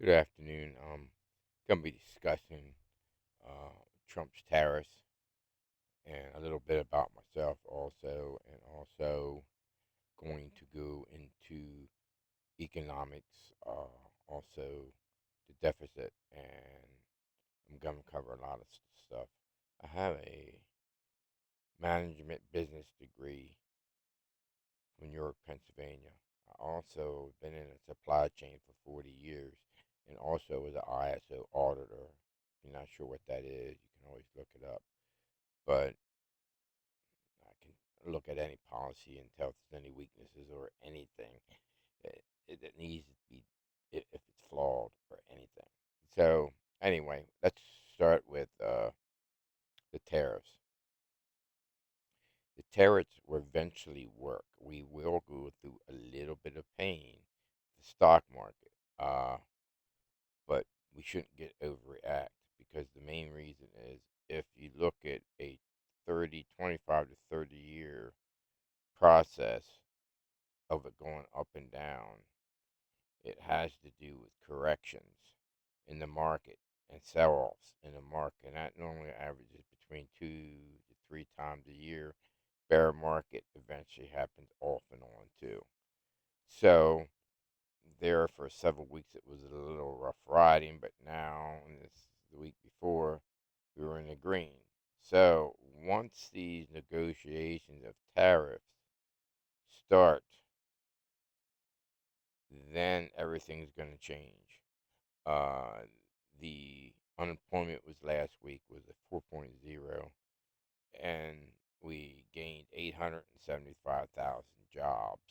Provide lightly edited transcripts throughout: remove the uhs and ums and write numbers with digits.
Good afternoon. Going to be discussing Trump's tariffs and a little bit about myself also, and also going to go into economics, also the deficit, and I'm going to cover a lot of stuff. I have a management business degree from York, Pennsylvania. I also been in a supply chain for 40 years and also was an ISO auditor. If you're not sure what that is, you can always look it up. But I can look at any policy and tell if there's any weaknesses or anything that needs to be, if it's flawed or anything. So, anyway, let's start with the tariffs. The tariffs will eventually work. We will go through a little bit of pain, the stock market, but we shouldn't get overreact because the main reason is if you look at a 25 to 30 year process of it going up and down, it has to do with corrections in the market and sell offs in the market. And that normally averages between 2 to 3 times a year. Bear market eventually happens off and on too. So there for several weeks it was a little rough riding, but now and this the week before we were in the green. So once these negotiations of tariffs start, then everything's going to change. Uh, the unemployment was last week was at 4.0, and we gained 875,000 jobs.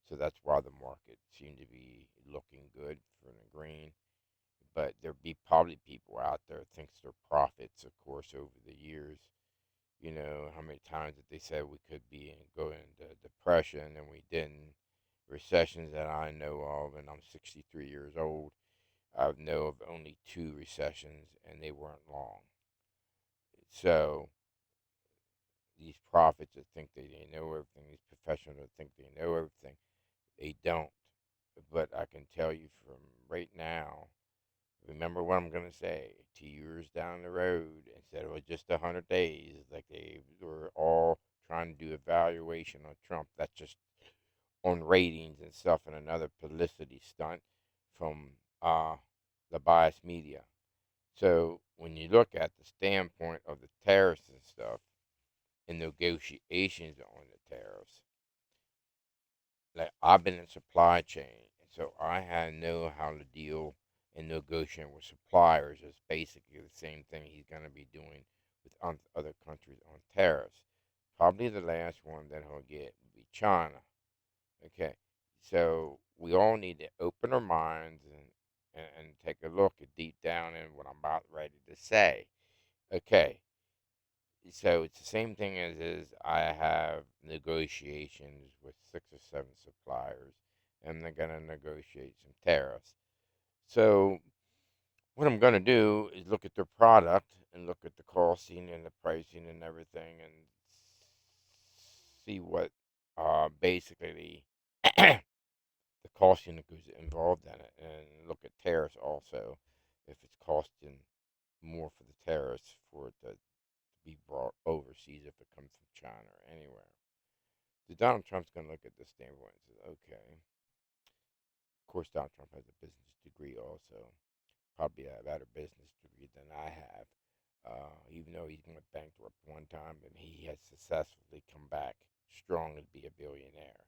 So that's why the market seemed to be looking good for the green. But there'll be probably people out there thinks their profits, of course, over the years. You know how many times that they said we could be go into depression and we didn't. Recessions that I know of, and I'm 63 years old. I know of only two recessions, and they weren't long. So these prophets that think they know everything, these professionals that think they know everything, they don't. But I can tell you from right now, remember what I'm going to say. 2 years down the road, instead of just 100 days, like they were all trying to do evaluation on Trump. That's just on ratings and stuff, and another publicity stunt from the biased media. So when you look at the standpoint of the tariffs and stuff and negotiations on the tariffs, like I've been in supply chain, and so I had know how to deal and negotiate with suppliers. It's basically the same thing he's going to be doing with other countries on tariffs. Probably the last one that he'll get will be China. Okay, so we all need to open our minds and take a look at deep down in what I'm about ready to say. Okay, so it's the same thing as is I have negotiations with 6 or 7 suppliers, and they're gonna negotiate some tariffs. So what I'm gonna do is look at their product and look at the costing and the pricing and everything, and see what basically the costing that goes involved in it, and look at tariffs also if it's costing more for the tariffs for it to be brought overseas if it comes from China or anywhere. So Donald Trump's going to look at this standpoint and say, okay. Of course, Donald Trump has a business degree also, probably a better business degree than I have. Even though he's went bankrupt one time, and he has successfully come back strong and be a billionaire.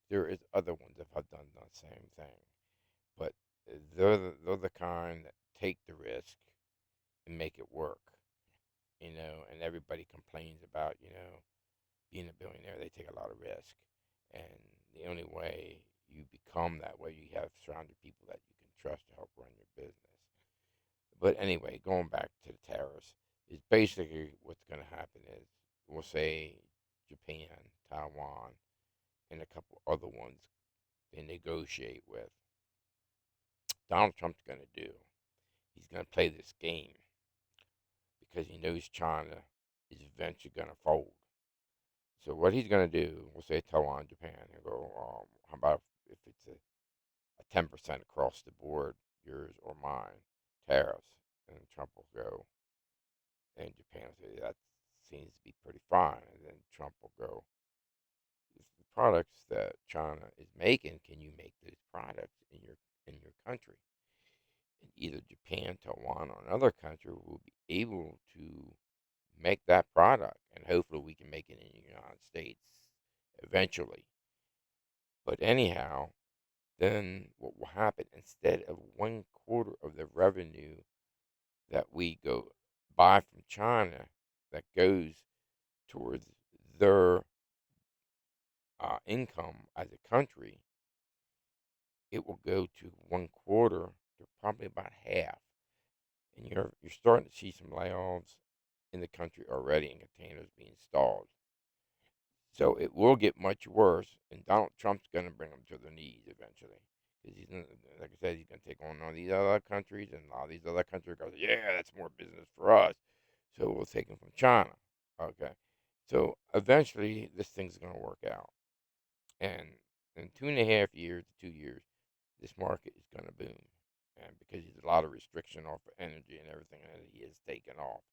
There is other ones that have done the same thing, but they're the kind that take the risk and make it work. And everybody complains about being a billionaire, they take a lot of risk. And the only way you become that way, you have surrounded people that you can trust to help run your business. But anyway, going back to the tariffs, is basically what's going to happen is we'll say Japan, Taiwan, and a couple other ones they negotiate with. Donald Trump's going to do. He's going to play this game because he knows China is eventually going to fold. So what he's going to do, we'll say Taiwan, Japan, and go, how about if it's a 10% across the board, yours or mind tariffs, and Trump will go, and Japan will say that seems to be pretty fine, and then Trump will go, the products that China is making, can you make those products in your country? And either Japan, Taiwan, or another country will be able to make that product, and hopefully we can make it in the United States eventually. But anyhow, then what will happen, instead of 1/4 of the revenue that we go buy from China that goes towards their income as a country, it will go to 1/4 to probably about half. And you're starting to see some layoffs in the country already, and containers being stalled. So it will get much worse, and Donald Trump's going to bring them to their knees eventually. Because like I said, he's going to take on all these other countries, and all these other countries go, yeah, that's more business for us. So we'll take them from China. Okay. So eventually, this thing's going to work out. And in 2.5 years to 2 years, this market is going to boom. And because there's a lot of restriction off of energy and everything that he has taken off.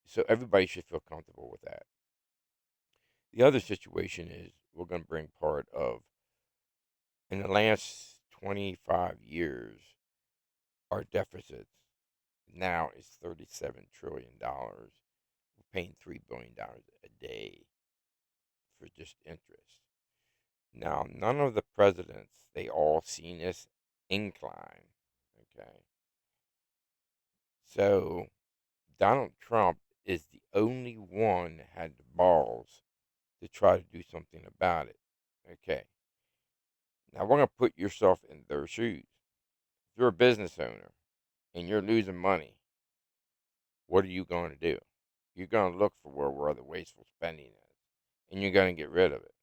So everybody should feel comfortable with that. The other situation is we're going to bring part of, in the last 25 years, our deficits now is $37 trillion. We're paying $3 billion a day for just interest. Now, none of the presidents, they all seen this incline. Okay. So Donald Trump is the only one that had the balls to try to do something about it. Okay. Now we're going to put yourself in their shoes. If you're a business owner and you're losing money, what are you going to do? You're going to look for where the wasteful spending is, and you're going to get rid of it.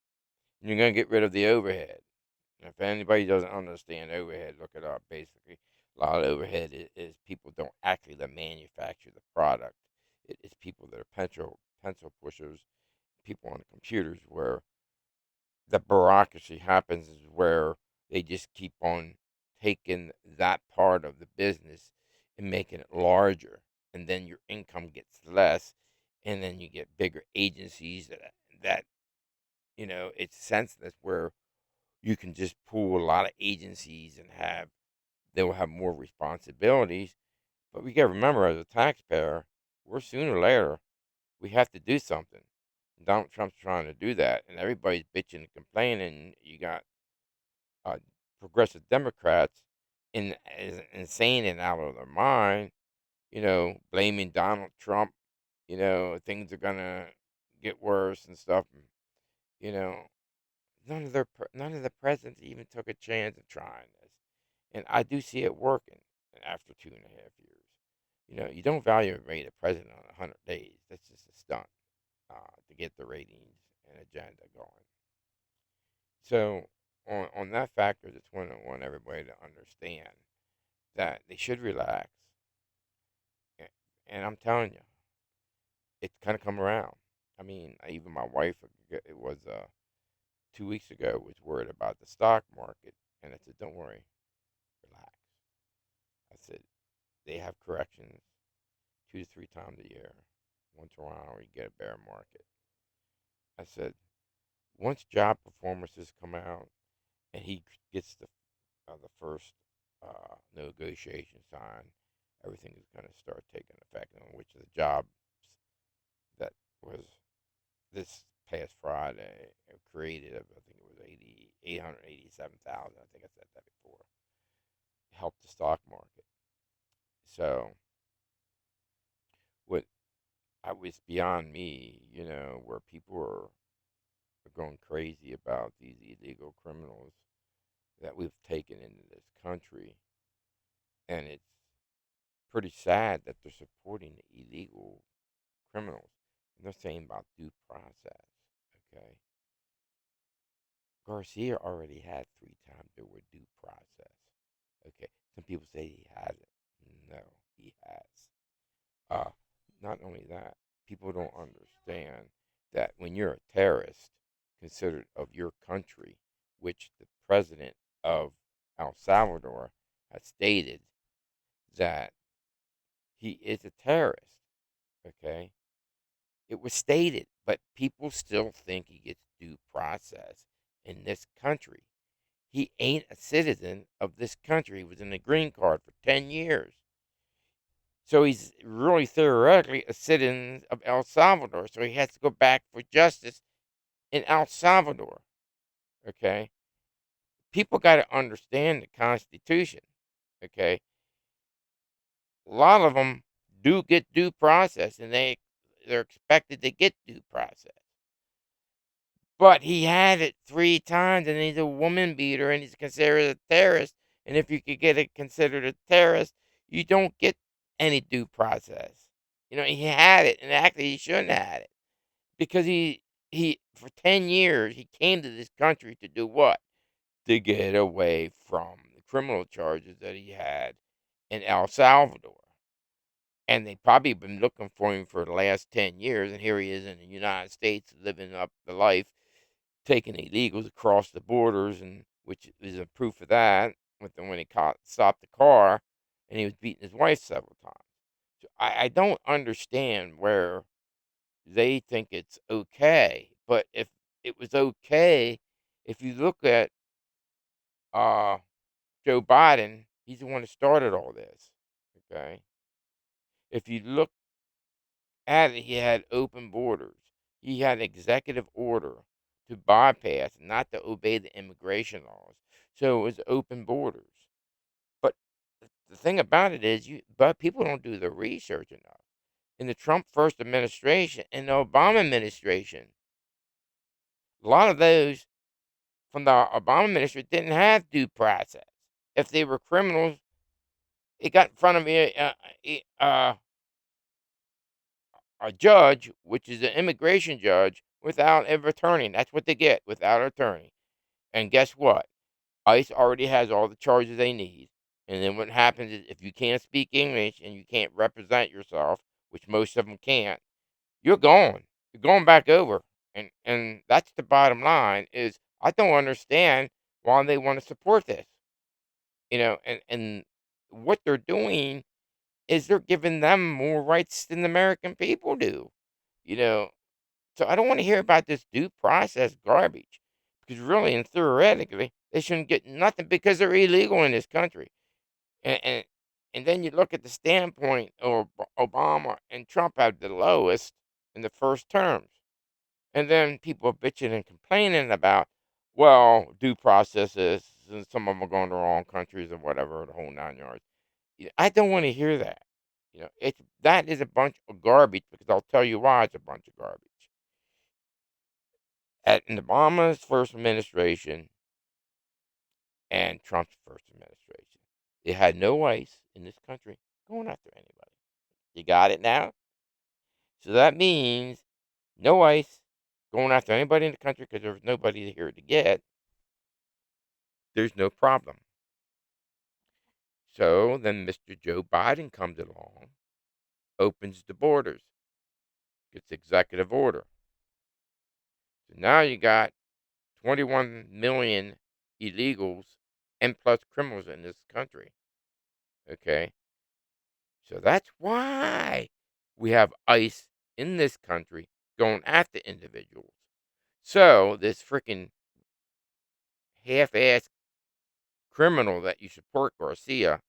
And you're going to get rid of the overhead. And if anybody doesn't understand overhead, look it up. Basically, a lot of overhead is people don't actually manufacture the product. It is people that are pencil pushers, people on the computers, where the bureaucracy happens is where they just keep on taking that part of the business and making it larger, and then your income gets less, and then you get bigger agencies that it's senseless, where you can just pool a lot of agencies and they will have more responsibilities. But we got to remember, as a taxpayer, we're sooner or later we have to do something. Donald Trump's trying to do that, and everybody's bitching and complaining. You got uh, progressive Democrats is insane and out of their mind, blaming Donald Trump. Things are gonna get worse and stuff. You know, none of the presidents even took a chance of trying this, and I do see it working. After 2.5 years, you don't value a rate of president on 100 days. That's just a stunt to get the ratings and agenda going. So on that factor, that's what I want everybody to understand, that they should relax. And I'm telling you, it's kind of come around. I mean, even my wife, it was 2 weeks ago, was worried about the stock market, and I said, "Don't worry, relax." I said, "They have corrections 2 to 3 times a year. Once in a while, we get a bear market." I said, "Once job performances come out, and he gets the first negotiation signed, everything is going to start taking effect." On which the jobs that was this past Friday created, I think it was 887,000. I think I said that before. Helped the stock market. So what I was beyond me, where people are going crazy about these illegal criminals that we've taken into this country, and it's pretty sad that they're supporting the illegal criminals. And they're saying about due process. Okay, Garcia already had 3 times over due process. Okay, some people say he hasn't. No, he has. Uh, Not only that, people don't understand that when you're a terrorist considered of your country, which the president of El Salvador has stated that he is a terrorist. Okay, it was stated, but people still think he gets due process in this country. He ain't a citizen of this country. He was in a green card for 10 years. So he's really theoretically a citizen of El Salvador. So he has to go back for justice in El Salvador. Okay. People got to understand the Constitution. Okay. A lot of them do get due process, and they're expected to get due process. But he had it 3 times, and he's a woman beater, and he's considered a terrorist. And if you could get it considered a terrorist, you don't get any due process. He had it, and actually he shouldn't have had it because he for 10 years he came to this country to do what? To get away from the criminal charges that he had in El Salvador. And they probably been looking for him for the last 10 years, and here he is in the United States living up the life, taking illegals across the borders, and which is a proof of that when he stopped the car and he was beating his wife several times. So I don't understand where they think it's okay. But if it was okay, if you look at uh, Joe Biden, he's the one that started all this. Okay, if you look at it, he had open borders. He had executive order to bypass, not to obey the immigration laws. So it was open borders. But the thing about it is, but people don't do the research enough. In the Trump first administration and the Obama administration, a lot of those from the Obama administration didn't have due process. If they were criminals, it got in front of a judge, which is an immigration judge, without an attorney. That's what they get without an attorney. And guess what? ICE already has all the charges they need. And then what happens is if you can't speak English and you can't represent yourself, which most of them can't, you're gone. You're going back over. And that's the bottom line is I don't understand why they want to support this. And what they're doing is they're giving them more rights than the American people do. You know, so I don't want to hear about this due process garbage because really and theoretically they shouldn't get nothing because they're illegal in this country. And then you look at the standpoint of Obama and Trump had the lowest in the first terms, and then people are bitching and complaining about due processes and some of them are going to wrong countries or whatever the whole 9 yards. I don't want to hear that. That is a bunch of garbage because I'll tell you why it's a bunch of garbage. In Obama's first administration and Trump's first administration, they had no ICE in this country going after anybody. You got it now? So that means no ICE going after anybody in the country because there's nobody here to get. There's no problem. So then Mr. Joe Biden comes along, opens the borders, gets executive order. So now you got 21 million illegals and plus criminals in this country. Okay. So that's why we have ICE in this country going after individuals. So this freaking half-ass criminal that you support, Garcia,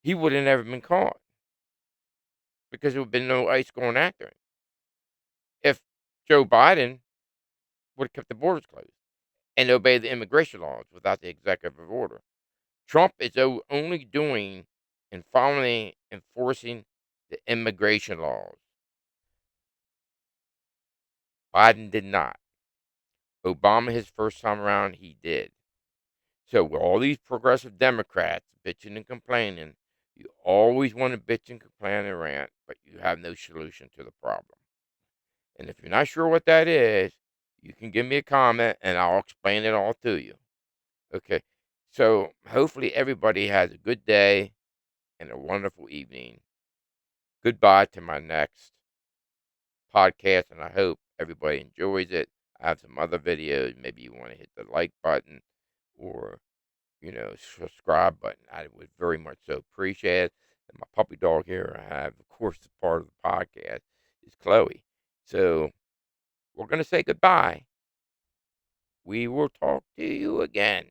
he would have never been caught because there would have been no ICE going after him. If Joe Biden would have kept the borders closed and obeyed the immigration laws without the executive order. Trump is only doing and following enforcing the immigration laws. Biden did not. Obama, his first time around, he did. So with all these progressive Democrats bitching and complaining, you always want to bitch and complain and rant, but you have no solution to the problem. And if you're not sure what that is, you can give me a comment and I'll explain it all to you. Okay. So hopefully everybody has a good day and a wonderful evening. Goodbye to my next podcast, and I hope everybody enjoys it. I have some other videos. Maybe you want to hit the like button or subscribe button. I would very much so appreciate it. And my puppy dog here, I have, of course, the part of the podcast is Chloe. So we're going to say goodbye. We will talk to you again.